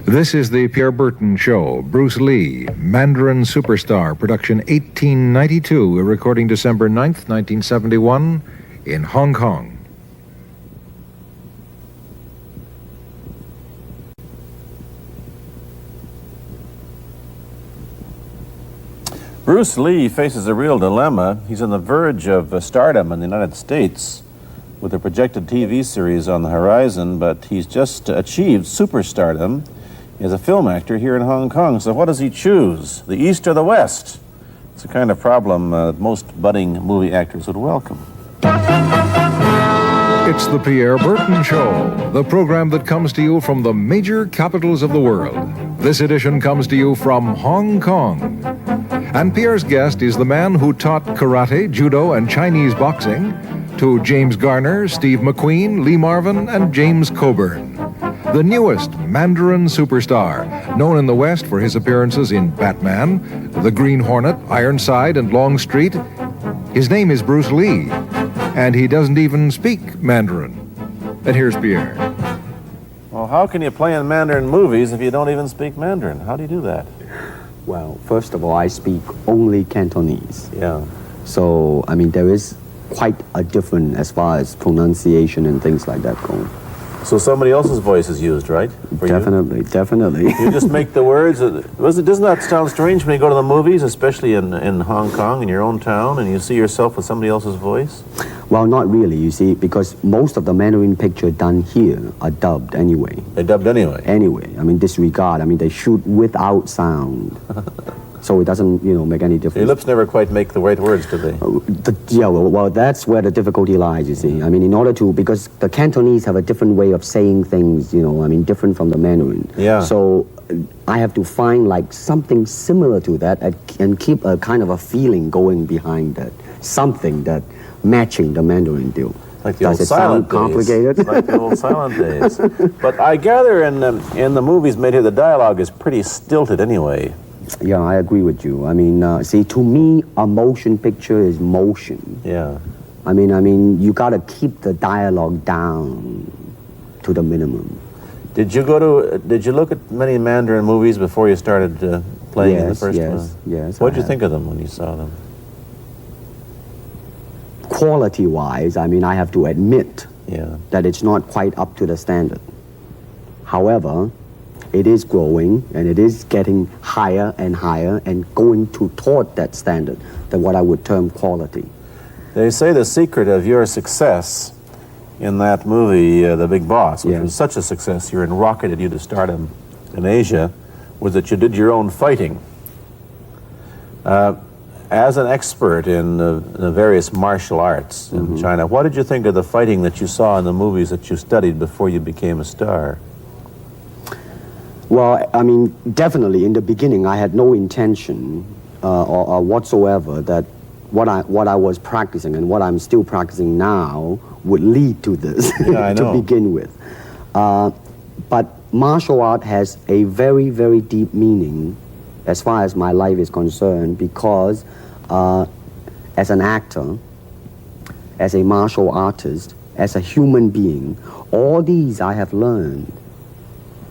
This is the Pierre Burton Show. Bruce Lee, Mandarin Superstar, production 1892, recording December 9th, 1971, in Hong Kong. Bruce Lee faces a real dilemma. He's on the verge of stardom in the United States with a projected TV series on the horizon, but he's just achieved superstardom as a film actor here in Hong Kong. So what does he choose, the East or the West? It's the kind of problem most budding movie actors would welcome. It's the Pierre Burton Show, the program that comes to you from the major capitals of the world. This edition comes to you from Hong Kong. And Pierre's guest is the man who taught karate, judo, and Chinese boxing to James Garner, Steve McQueen, Lee Marvin, and James Coburn. The newest Mandarin superstar, known in the West for his appearances in Batman, The Green Hornet, Ironside, and Longstreet. His name is Bruce Lee, and he doesn't even speak Mandarin. And here's Pierre. Well, how can you play in Mandarin movies if you don't even speak Mandarin? How do you do that? Well, first of all, I speak only Cantonese. Yeah. So, I mean, there is quite a difference as far as pronunciation and things like that go. So somebody else's voice is used, right? For Definitely, you? definitely. You just make the words. Doesn't that sound strange when you go to the movies, especially in Hong Kong, in your own town, and you see yourself with somebody else's voice? Well, not really, you see, because most of the Mandarin pictures done here are dubbed anyway. They're dubbed anyway? Anyway, I mean, disregard. I mean, they shoot without sound. So it doesn't, make any difference. Your lips never quite make the right words, do they? Well, that's where the difficulty lies, you see. I mean, in order to, because the Cantonese have a different way of saying things, different from the Mandarin. Yeah. So I have to find like something similar to that and keep a kind of a feeling going behind that. Something that matching the Mandarin deal. Like the Does old it silent sound complicated? days. Like the old silent days. But I gather in the movies made here, the dialogue is pretty stilted anyway. Yeah, I agree with you. I mean, see, to me, a motion picture is motion. Yeah. I mean, you got to keep the dialogue down to the minimum. Did you look at many Mandarin movies before you started playing in the first one? Yes. What did you think of them when you saw them? Quality-wise, I mean, I have to admit that it's not quite up to the standard. However, it is growing, and it is getting higher and higher and going toward that standard, that what I would term quality. They say the secret of your success in that movie, The Big Boss, which was such a success, rocketed you to stardom in Asia, was that you did your own fighting. As an expert in the various martial arts in China, what did you think of the fighting that you saw in the movies that you studied before you became a star? Well, I mean, definitely in the beginning, I had no intention or whatsoever that what I was practicing and what I'm still practicing now would lead to this to begin with. But martial art has a very, very deep meaning as far as my life is concerned, because as an actor, as a martial artist, as a human being, all these I have learned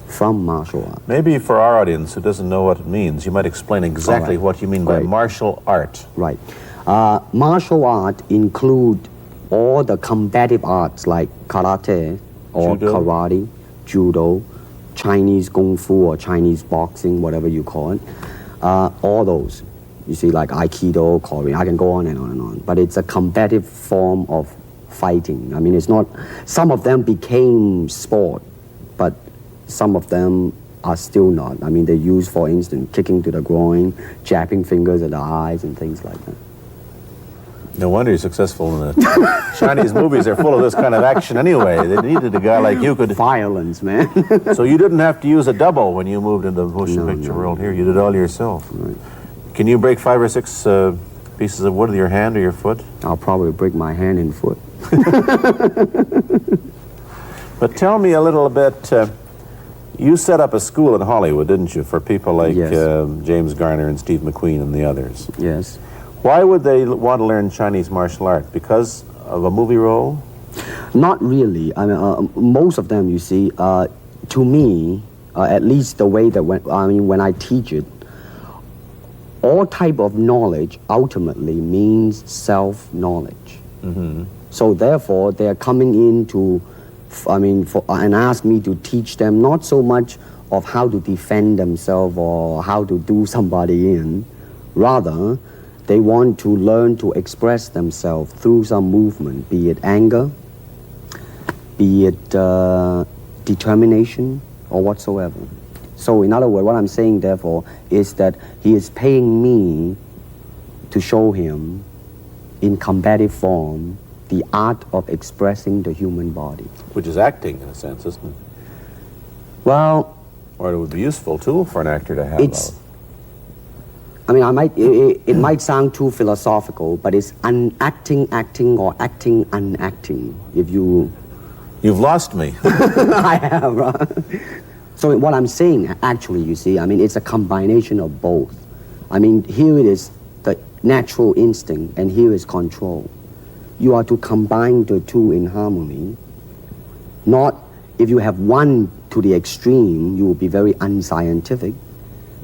from martial art. Maybe for our audience who doesn't know what it means, you might explain exactly what you mean by martial art. Right. Martial art include all the combative arts like karate or karate, judo, Chinese kung fu or Chinese boxing, whatever you call it. All those. You see, like Aikido, Korean, I can go on and on and on. But it's a combative form of fighting. I mean, it's not, some of them became sport, but some of them are still not. I mean, they use, for instance, kicking to the groin, jabbing fingers at the eyes, and things like that. No wonder you're successful in the Chinese movies. They're full of this kind of action anyway. They needed a guy like you could... Violence, man. So you didn't have to use a double when you moved into the motion picture world here. You did it all yourself. Right. Can you break 5 or 6 pieces of wood with your hand or your foot? I'll probably break my hand and foot. But tell me a little bit... you set up a school in Hollywood, didn't you, for people like James Garner and Steve McQueen and the others? Yes. Why would they want to learn Chinese martial art? Because of a movie role? Not really. I mean, most of them, you see, to me, at least the way that when I teach it, all type of knowledge ultimately means self-knowledge. So therefore, they are coming in to, and ask me to teach them not so much of how to defend themselves or how to do somebody in. Rather, they want to learn to express themselves through some movement, be it anger, be it determination, or whatsoever. So in other words, what I'm saying, therefore, is that he is paying me to show him in combative form the art of expressing the human body. Which is acting, in a sense, isn't it? Well, or it would be a useful tool for an actor to have. It's, it might sound too philosophical, but it's unacting acting or acting unacting. If You've lost me. I have, right? So what I'm saying, actually, you see, it's a combination of both. Here it is the natural instinct, and here is control. You are to combine the two in harmony. Not, if you have one to the extreme, you will be very unscientific.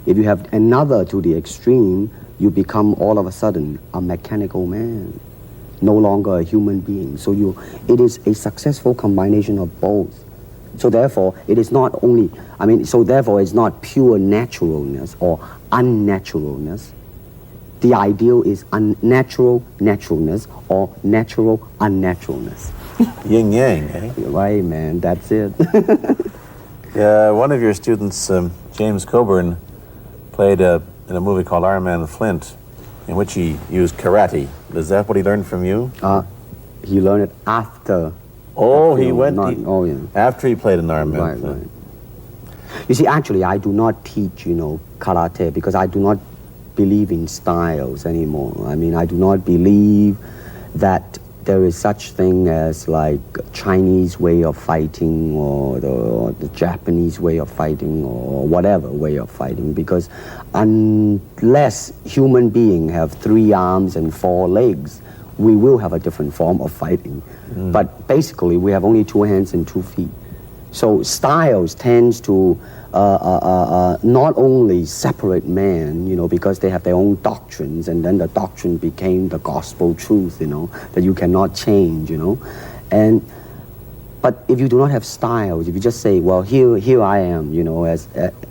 If you have another to the extreme, you become all of a sudden a mechanical man, no longer a human being. So it is a successful combination of both. So therefore, it is not only, therefore it's not pure naturalness or unnaturalness. The ideal is unnatural naturalness or natural unnaturalness. Yin yang, eh? Right, man, that's it. One of your students, James Coburn, played in a movie called Iron Man Flint, in which he used karate. Is that what he learned from you? He learned it after. Oh, he went yeah. After he played in Iron Man. Right. You see, actually, I do not teach, karate because I do not believe in styles anymore. I do not believe that there is such thing as like Chinese way of fighting or the Japanese way of fighting or whatever way of fighting, because unless human beings have 3 arms and 4 legs, we will have a different form of fighting. But basically, we have only 2 hands and 2 feet. So styles tends to not only separate man, because they have their own doctrines, and then the doctrine became the gospel truth, that you cannot change, But if you do not have styles, if you just say, well, here I am,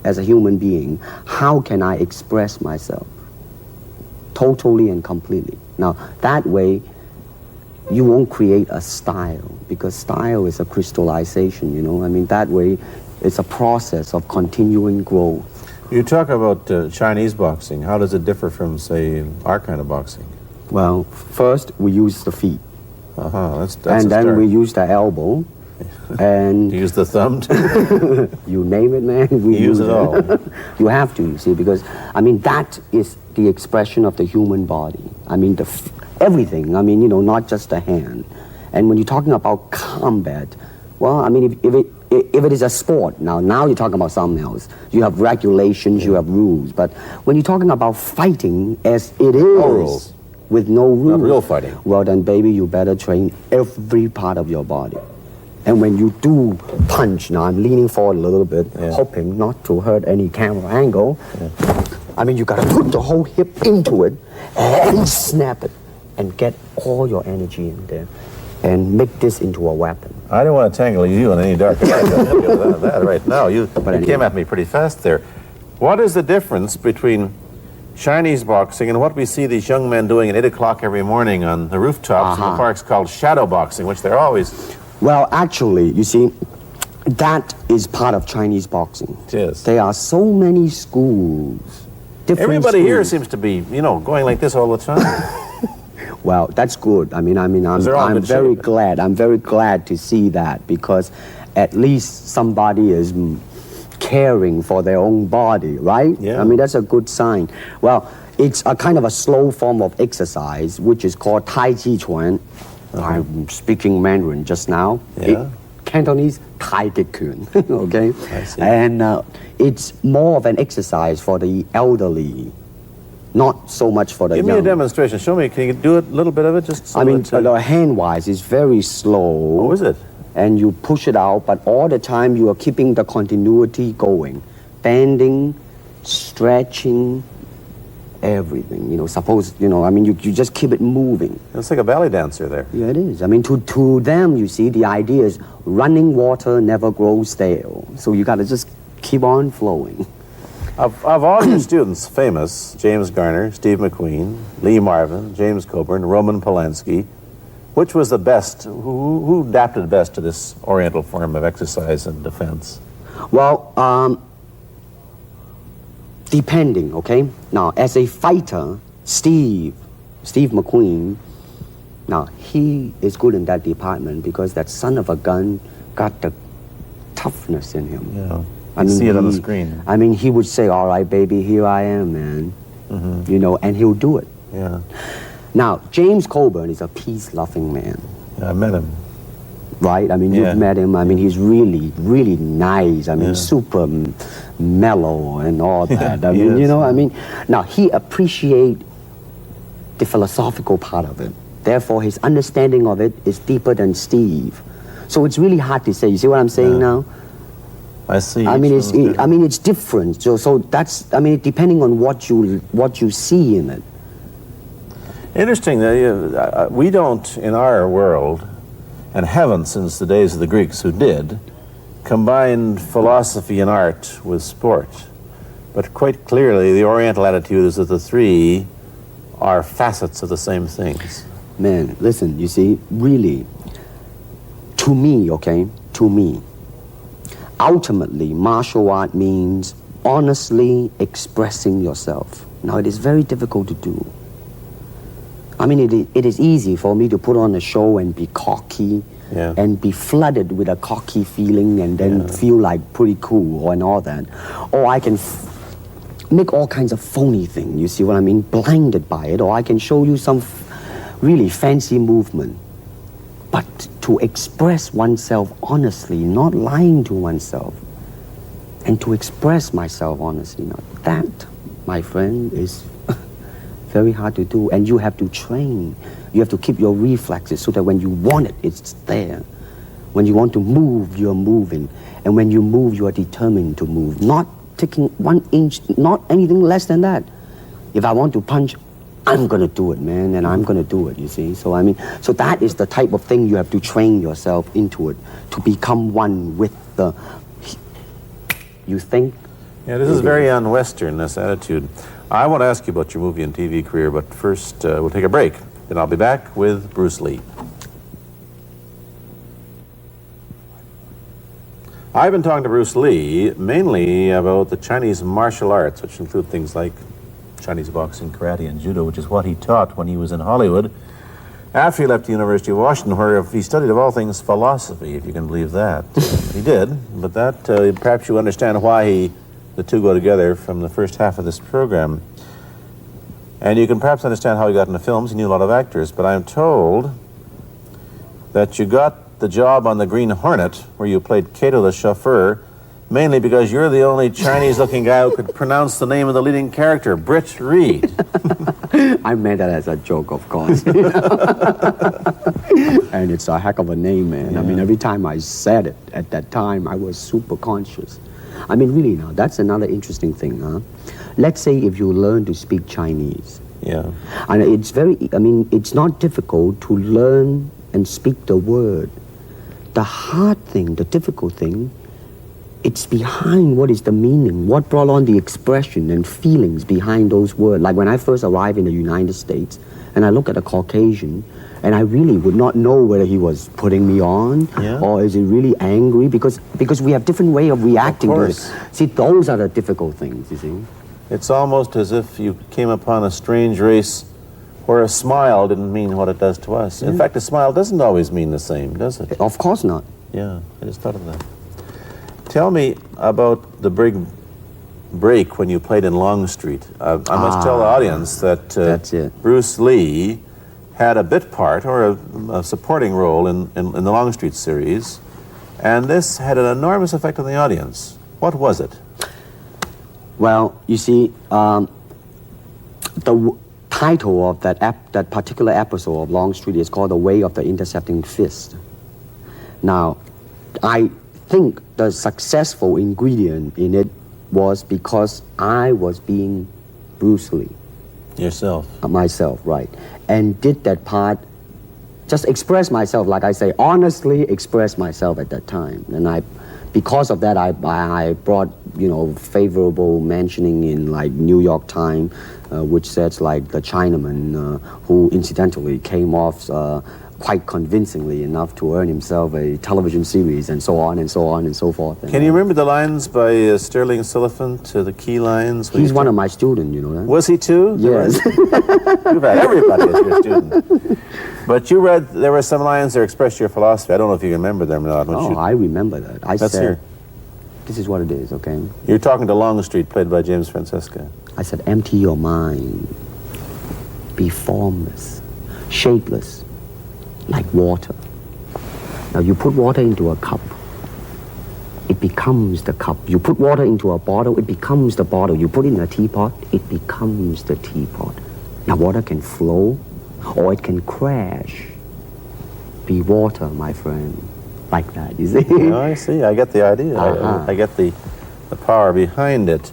as a human being, how can I express myself totally and completely? Now, that way, you won't create a style, because style is a crystallization, that way, it's a process of continuing growth. You talk about Chinese boxing. How does it differ from, say, our kind of boxing? Well, first, we use the feet. That's and then we use the elbow. And you use the thumb too? You name it, man. We use it all. You have to, you see, because, that is the expression of the human body. Everything, not just the hand. And when you're talking about combat, well, if it is a sport, now you're talking about something else. You have regulations, you have rules. But when you're talking about fighting as it is, no rules. With no rules. Not real fighting. Well, then, baby, you better train every part of your body. And when you do punch, now I'm leaning forward a little bit, hoping not to hurt any camera angle. You gotta put the whole hip into it and snap it and get all your energy in there and make this into a weapon. I don't want to tangle you in any dark that right now. You came at me pretty fast there. What is the difference between Chinese boxing and what we see these young men doing at 8 o'clock every morning on the rooftops in the parks called shadow boxing, which they're always... Well, actually, you see, that is part of Chinese boxing. It is. There are so many schools, different Everybody schools. here seems to be, going like this all the time. Well, that's good. I'm very glad. I'm very glad to see that, because at least somebody is caring for their own body, right? Yeah. That's a good sign. Well, it's a kind of a slow form of exercise, which is called Tai Chi Chuan. I'm speaking Mandarin just now. Yeah. Cantonese Tai Chi Chuan, okay? I see. And it's more of an exercise for the elderly, not so much for the young. Give me a demonstration. Show me. Can you do a little bit of it? Just so the hand-wise is very slow. Oh, is it? and you push it out, but all the time you are keeping the continuity going, bending, stretching, everything. Suppose, you just keep it moving. It's like a ballet dancer there. Yeah, it is. To them, you see, the idea is running water never grows stale. So you got to just keep on flowing. Of all your students, famous, James Garner, Steve McQueen, Lee Marvin, James Coburn, Roman Polanski, which was the best? Who adapted best to this Oriental form of exercise and defense? Well, depending, okay? Now, as a fighter, Steve McQueen, now, he is good in that department because that son of a gun got the toughness in him. Yeah. You see it on the screen. He would say, all right, baby, here I am, man. And he'll do it. Yeah. Now, James Coburn is a peace-loving man. Yeah, I met him. Right? You've met him. He's really, really nice. Super mellow and all that. Now, he appreciates the philosophical part of it. Therefore, his understanding of it is deeper than Steve. So it's really hard to say. You see what I'm saying now? I see. It's different. So that's, depending on what you see in it. Interesting that we don't, in our world, and haven't since the days of the Greeks who did, combined philosophy and art with sport. But quite clearly, the Oriental attitude is that the three are facets of the same things. Man, listen, you see, really, to me, ultimately, martial art means honestly expressing yourself. Now, it is very difficult to do. It is easy for me to put on a show and be cocky and be flooded with a cocky feeling and then feel like pretty cool and all that. Or I can make all kinds of phony things, you see what I mean? Blinded by it. Or I can show you some really fancy movement. But to express oneself honestly, not lying to oneself, and to express myself honestly, now that, my friend, is very hard to do. And you have to train. You have to keep your reflexes so that when you want it, it's there. When you want to move, you're moving. And when you move, you are determined to move. Not taking 1 inch, not anything less than that. If I want to punch, I'm going to do it, man, and I'm going to do it, you see. So that is the type of thing you have to train yourself into it, to become one with the, you think? Yeah, this is very un-Western, this attitude. I want to ask you about your movie and TV career, but first we'll take a break. Then I'll be back with Bruce Lee. I've been talking to Bruce Lee mainly about the Chinese martial arts, which include things like Chinese boxing, karate, and judo, which is what he taught when he was in Hollywood. After he left the University of Washington, where he studied, of all things, philosophy, if you can believe that. He did, but that perhaps you understand why the two go together from the first half of this program. And you can perhaps understand how he got into films. He knew a lot of actors, but I'm told that you got the job on the Green Hornet, where you played Cato the chauffeur, mainly because you're the only Chinese-looking guy who could pronounce the name of the leading character, Britt Reed. I meant that as a joke, of course. And it's a heck of a name, man. Yeah. Every time I said it at that time, I was super conscious. Really now, that's another interesting thing, huh? Let's say if you learn to speak Chinese. Yeah. And it's it's not difficult to learn and speak the word. The hard thing, the difficult thing, it's behind what is the meaning, what brought on the expression and feelings behind those words. Like when I first arrived in the United States, and I look at a Caucasian, and I really would not know whether he was putting me on or is he really angry, because we have different way of reacting to it. See, those are the difficult things, you see. It's almost as if you came upon a strange race where a smile didn't mean what it does to us. In fact, a smile doesn't always mean the same, does it? Of course not. Yeah, I just thought of that. Tell me about the big break when you played in Longstreet. I must tell the audience that that's it. Bruce Lee had a bit part or a supporting role in the Longstreet series, and this had an enormous effect on the audience. What was it? Well, you see, the title of that particular episode of Longstreet is called The Way of the Intercepting Fist. Now, I think the successful ingredient in it was because I was being Bruce Lee. Yourself. Myself, right. And did that part, just express myself, like I say, honestly express myself at that time. And because of that, I brought, favorable mentioning in like New York Times, which says like the Chinaman, who incidentally came off quite convincingly enough to earn himself a television series, and so on and so on and so forth. Can you remember the lines by Sterling Sullivan, the key lines? He's one of my students, you know that? Was he too? Yes. You've had everybody as your student. But you read, there were some lines that expressed your philosophy. I don't know if you remember them or not. I remember that. Let's hear. This is what it is, okay? You're talking to Longstreet, played by James Francesca. I said, empty your mind. Be formless, shapeless, like water. Now you put water into a cup, it becomes the cup. You put water into a bottle, it becomes the bottle. You put it in a teapot, it becomes the teapot. Now water can flow or it can crash. Be water, my friend. Like that, you see? Yeah, I see. I get the idea. I get the power behind it.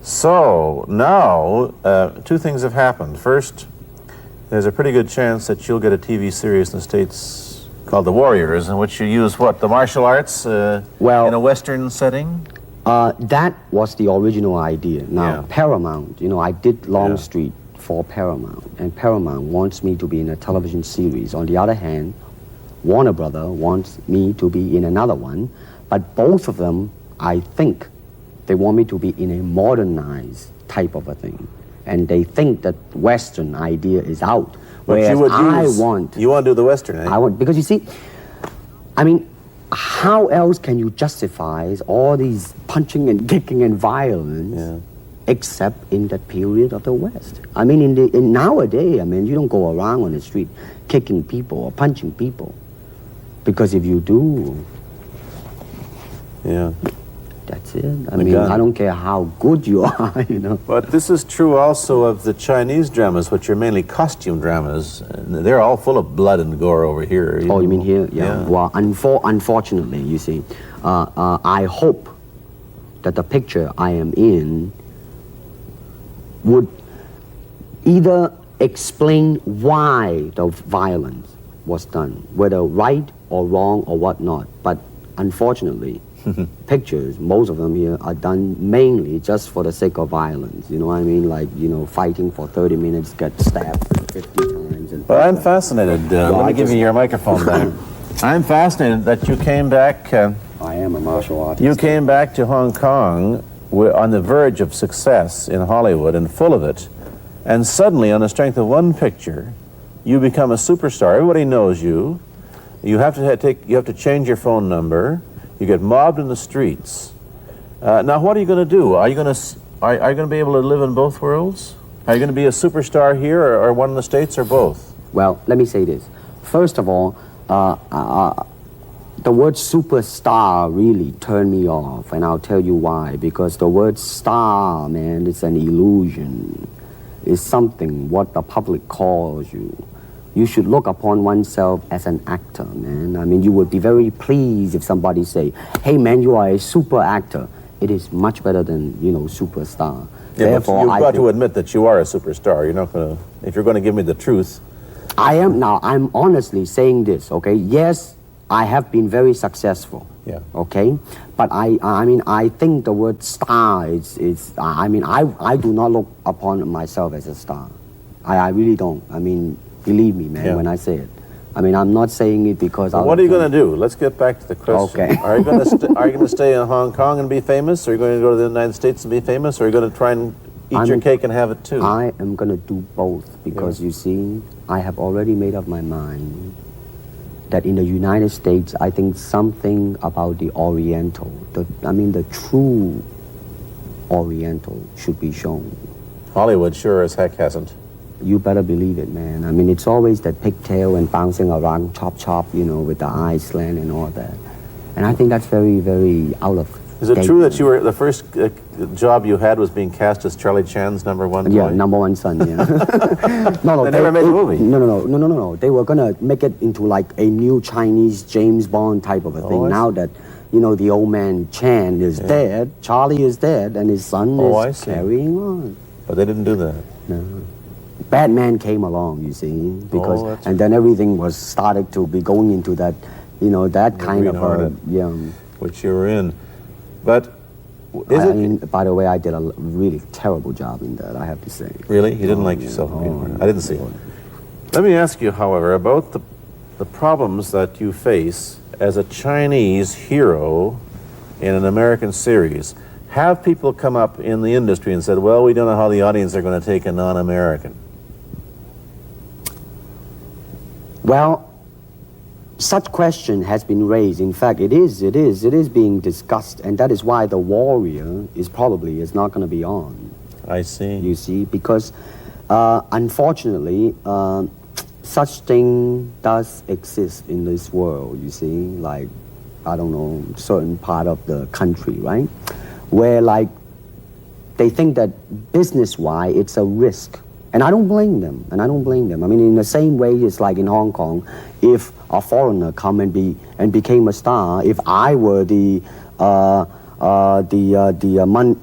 So now, two things have happened. First, there's a pretty good chance that you'll get a TV series in the States called The Warriors, in which you use what? The martial arts in a Western setting? That was the original idea. Now, Yeah. Paramount, I did Longstreet for Paramount, and Paramount wants me to be in a television series. On the other hand, Warner Brother wants me to be in another one, but both of them, I think, they want me to be in a modernized type of a thing. And they think that Western idea is out. Whereas you want to do the Western, eh? I want, because you see, I mean, how else can you justify all these punching and kicking and violence except in that period of the West? I mean, in nowadays, I mean, you don't go around on the street kicking people or punching people. Because if you do, that's it. I mean, I don't care how good you are, But this is true also of the Chinese dramas, which are mainly costume dramas. They're all full of blood and gore over here. You mean here? Yeah. Well, unfortunately, you see, I hope that the picture I am in would either explain why the violence was done, whether right or wrong or whatnot. But unfortunately, pictures, most of them here, are done mainly just for the sake of violence. You know what I mean? Like, fighting for 30 minutes, get stabbed 50 times. Well, I'm fascinated. Let me give you your microphone back. I'm fascinated that you came back. I am a martial artist. You came back to Hong Kong on the verge of success in Hollywood and full of it. And suddenly, on the strength of one picture, you become a superstar. Everybody knows you. You have to change your phone number. You get mobbed in the streets. Now, what are you going to do? Are you going to be able to live in both worlds? Are you going to be a superstar here, or one in the States, or both? Well, let me say this. First of all, the word superstar really turned me off, and I'll tell you why. Because the word star, man, it's an illusion. It's something what the public calls you. You should look upon oneself as an actor, man. I mean, you would be very pleased if somebody say, hey, man, you are a super actor. It is much better than, superstar. Yeah, therefore, you've got to admit that you are a superstar. You're not going to, if you're going to give me the truth. I'm honestly saying this, okay? Yes, I have been very successful. Yeah. Okay? But I think the word star I do not look upon myself as a star. I really don't. I mean, believe me, man, when I say it. I mean, I'm not saying it because what are you going to do? Let's get back to the question. Okay. Are you going to stay in Hong Kong and be famous? Or are you going to go to the United States and be famous? Or are you going to try and eat your cake and have it too? I am going to do both because, you see, I have already made up my mind that in the United States, I think something about the Oriental, the true Oriental should be shown. Hollywood sure as heck hasn't. You better believe it, man. I mean, it's always that pigtail and bouncing around, chop, with the eyes slant and all that. And I think that's very, very out of Is it true that you were the first job you had was being cast as Charlie Chan's number one boy? Yeah, number one son, yeah. No, They never made a movie. No. They were gonna make it into like a new Chinese James Bond type of a thing. I Now that, you know, the old man Chan is dead, Charlie is dead, and his son is carrying on. But they didn't do that. No. Batman came along, you see, because, and then everything was started to be going into that, you know, that kind of which you were in. But I mean, by the way, I did a really terrible job in that, I have to say. Really? You didn't like yourself? I didn't see it. Let me ask you, however, about the problems that you face as a Chinese hero in an American series. Have people come up in the industry and said, well, we don't know how the audience are going to take a non-American? Well, such question has been raised. In fact, it is being discussed, and that is why The Warrior is not going to be on. I see. You see, because unfortunately, such thing does exist in this world, you see, like, I don't know, certain part of the country, right? Where, like, they think that business-wise, it's a risk. And I don't blame them, I mean, in the same way, it's like in Hong Kong, if a foreigner come and became a star, if I were the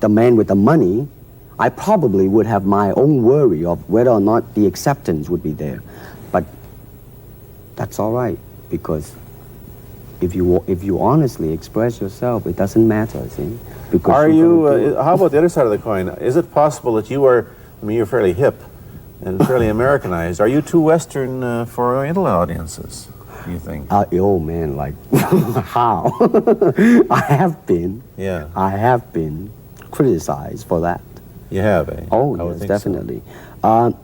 man with the money, I probably would have my own worry of whether or not the acceptance would be there. But that's all right, because if you honestly express yourself, it doesn't matter, see? Because are you, how about the other side of the coin? Is it possible that you are, I mean, you're fairly hip and fairly Americanized. Are you too Western for Oriental audiences, do you think? Oh man, like, how? I have been criticized for that. You have, eh? Oh, yes, definitely. So.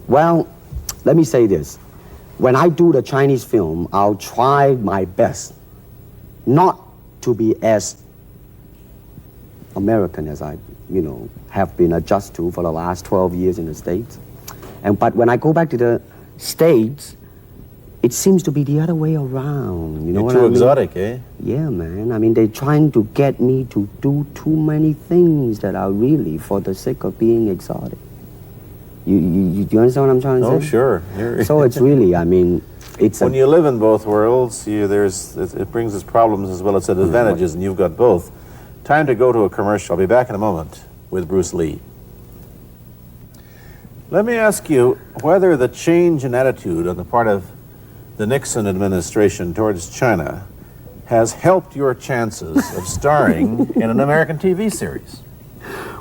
Well, let me say this. When I do the Chinese film, I'll try my best not to be as American as I, you know, have been adjusted to for the last 12 years in the States. But when I go back to the States, it seems to be the other way around. You know what I mean? You're too exotic, eh? Yeah, man. I mean, they're trying to get me to do too many things that are really for the sake of being exotic. You understand what I'm trying to say? Oh, sure. So it's really, I mean, it's when you live in both worlds, it brings its problems as well as its advantages, and you've got both. Time to go to a commercial. I'll be back in a moment with Bruce Lee. Let me ask you whether the change in attitude on the part of the Nixon administration towards China has helped your chances of starring in an American TV series.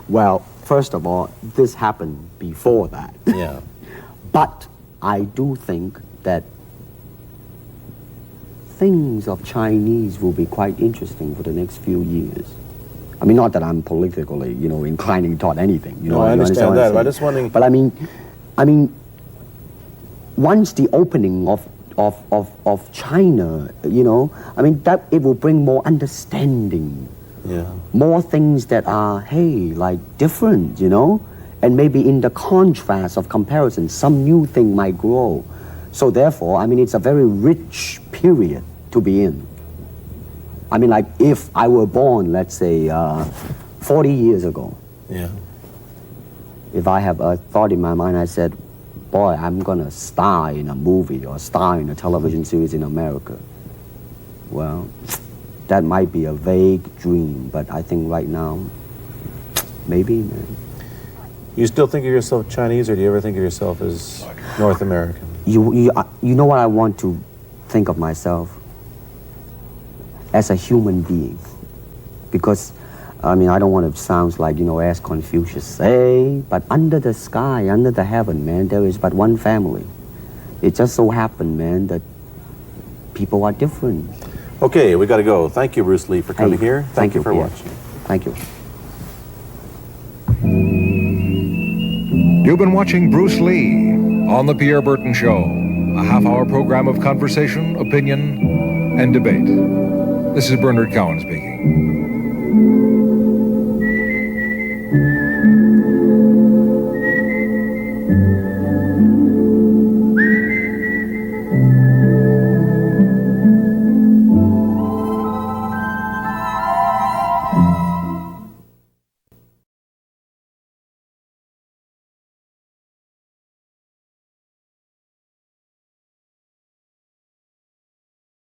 Well, first of all, this happened before that. Yeah. But I do think that things of Chinese will be quite interesting for the next few years. I mean, not that I'm politically, you know, inclining toward anything. You know, I understand that. I'm just wondering. But I mean, once the opening of China, you know, I mean, that it will bring more understanding. Yeah. More things that are, hey, like different, you know? And maybe in the contrast of comparison, some new thing might grow. So therefore, I mean, it's a very rich period to be in. I mean, like, if I were born, let's say, 40 years ago. Yeah. If I have a thought in my mind, I said, boy, I'm gonna star in a movie or star in a television series in America. Well, that might be a vague dream, but I think right now, maybe, man. You still think of yourself Chinese, or do you ever think of yourself as North American? You know what I want to think of myself? As a human being. Because, I mean, I don't want to sound like, you know, as Confucius say, but under the sky, under the heaven, man, there is but one family. It just so happened, man, that people are different. Okay, we got to go. Thank you, Bruce Lee, for coming here. Thank you for Pierre. watching. Thank you. You've been watching Bruce Lee on The Pierre Burton Show, a half-hour program of conversation, opinion, and debate. This is Bernard Cowan speaking.